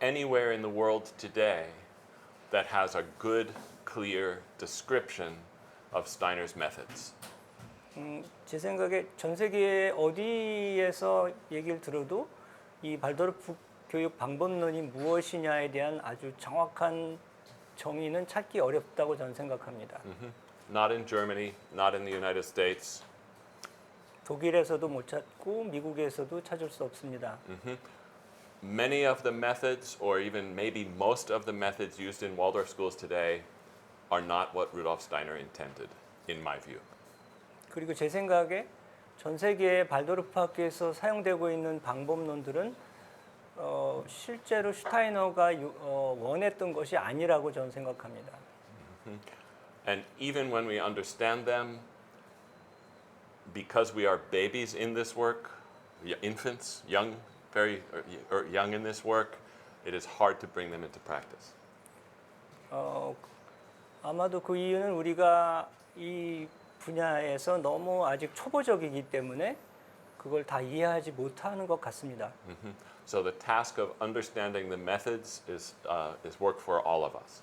anywhere in the world today that has a good, clear description of Steiner's methods. 제 생각에 전 세계 어디에서 얘기를 들어도 이 발도르프 교육 방법론이 무엇이냐에 대한 아주 정확한 정의는 찾기 어렵다고 저는 생각합니다. Not in Germany, not in the United States. 독일에서도 못 찾고 미국에서도 찾을 수 없습니다. Many of the methods, or even maybe most of the methods used in Waldorf schools today, are not what Rudolf Steiner intended, in my view. 그리고 제 생각에 전 세계 발도르프 학교에서 사용되고 있는 방법론들은 실제로 슈타이너가 원했던 것이 아니라고 저는 생각합니다. And even when we understand them, because we are babies in this work, infants, young, very young in this work, it is hard to bring them into practice. 아마도 그 이유는 우리가 이 분야에서 너무 아직 초보적이기 때문에 그걸 다 이해하지 못하는 것 같습니다. So the task of understanding the methods is work for all of us.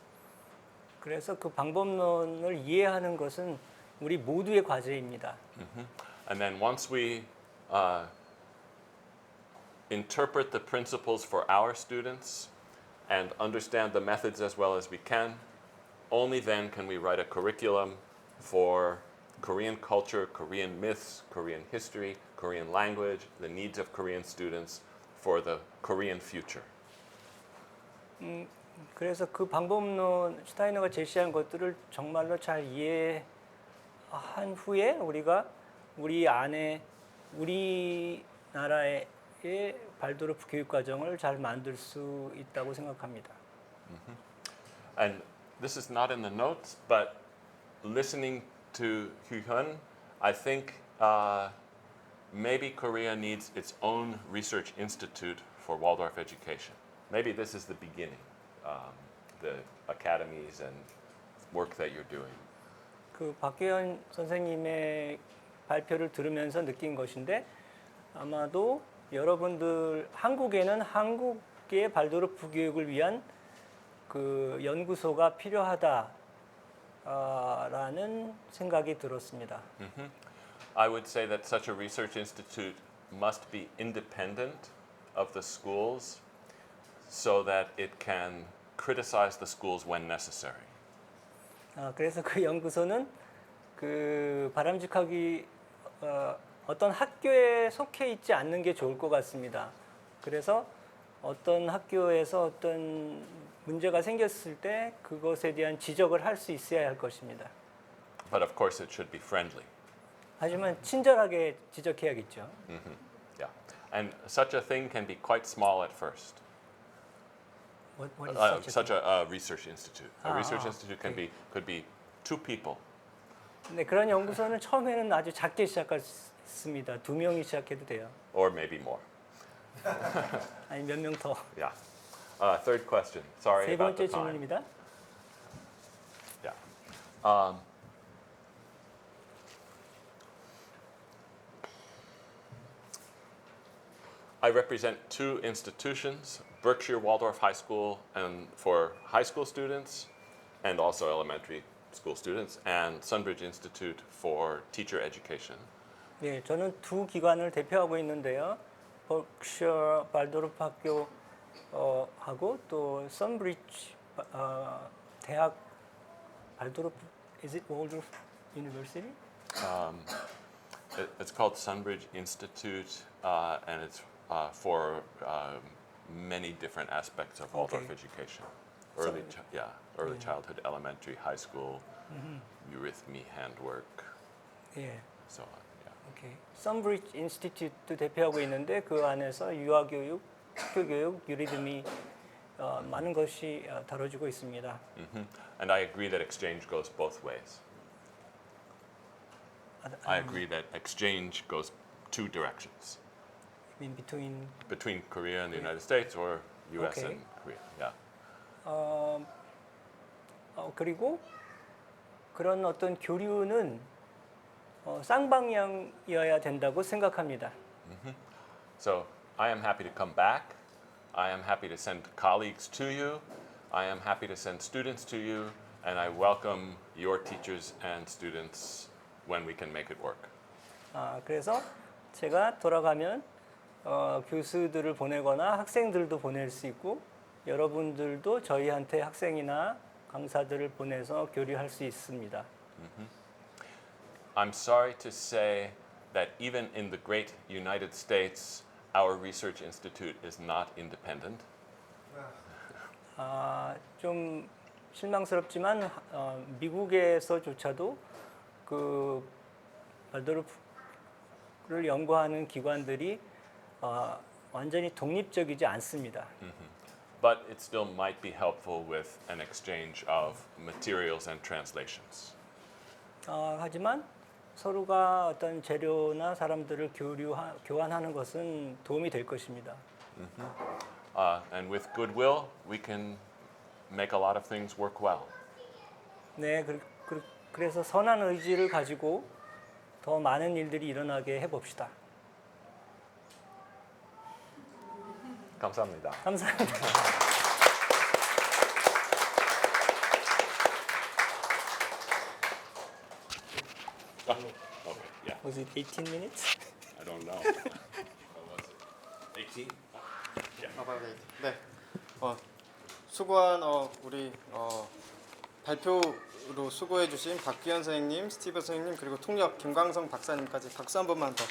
그래서 그 방법론을 이해하는 것은 우리 모두의 과제입니다. And then once we interpret the principles for our students and understand the methods as well as we can, only then can we write a curriculum for Korean culture, Korean myths, Korean history, Korean language, the needs of Korean students for the Korean future. 그래서 그 방법론 슈타이너가 제시한 것들을 정말로 잘 이해한 후에 우리가 우리 안에 우리나라의 발도르프 교육 과정을 잘 만들 수 있다고 생각합니다. And this is not in the notes, but listening to Hyun, I think maybe Korea needs its own research institute for Waldorf education. Maybe this is the beginning, the academies and work that you're doing. 그 박규현 선생님의 발표를 들으면서 느낀 것인데 아마도 여러분들 한국에는 한국의 발도르프 교육을 위한 그 연구소가 필요하다라는 생각이 들었습니다. I would say that such a research institute must be independent of the schools so that it can criticize the schools when necessary. 그래서 그 연구소는 그 바람직하기 어떤 학교에 속해 있지 않는 게 좋을 것 같습니다. 그래서 어떤 학교에서 어떤 문제가 생겼을 때 그것에 대한 지적을 할 수 있어야 할 것입니다. But of course it should be friendly. 하지만 친절하게 지적해야겠죠. Yeah. And such a thing can be quite small at first. What is Such a research institute. A research institute could be 2 people. 네, 그런 연구소는 처음에는 아주 작게 시작했습니다. 2명이 시작해도 돼요. Or maybe more. 아니 몇 명 더. Yeah. Third question. Sorry 세 about 번째 the time. 질문입니다. Yeah. I represent 2 institutions, Berkshire Waldorf High School and for high school students and also elementary school students, and Sunbridge Institute for teacher education. 네, 저는 두 기관을 대표하고 있는데요. 버크셔 발도르프 학교 하고 또 썬브리지 대학 발도르프 is it Waldorf University? It's called Sunbridge Institute, and it's for many different aspects of Waldorf Okay. education. So- Early childhood, elementary, high school, eurythmy, handwork, 예. so on. Yeah. 오케이. 썬브리지 인스티튜트 대표하고 있는데 그 안에서 유아 교육, 학교 교육, 유리듬이 많은 것이 다뤄지고 있습니다. And I agree that exchange goes both ways. I agree that exchange goes two directions, In between. between Korea and the United States, or U.S. Okay. and Korea. Yeah. 그리고 그런 어떤 교류는 쌍방향이어야 된다고 생각합니다. So I am happy to come back. I am happy to send colleagues to you. I am happy to send students to you. And I welcome your teachers and students when we can make it work. 그래서 제가 돌아가면 교수들을 보내거나 학생들도 보낼 수 있고 여러분들도 저희한테 학생이나 강사들을 보내서 교류할 수 있습니다. I'm sorry to say that even in the great United States, our research institute is not independent. 좀 실망스럽지만 미국에서조차도 그 발도르프를 연구하는 기관들이 완전히 독립적이지 않습니다. But it still might be helpful with an exchange of materials and translations. 하지만 서로가 어떤 재료나 사람들을 교환하는 것은 도움이 될 것입니다. And with goodwill, we can make a lot of things work well. 네, 그래서 선한 의지를 가지고 더 많은 일들이 일어나게 해봅시다. 감사합니다. 감사합니다. Okay, yeah. Was it 18 minutes? I don't know. What was it? 18? 네. 수고한 우리 발표로 수고해주신 박규현 선생님, 스티브 선생님 그리고 통역 김광성 박사님까지 박수 한 번만 더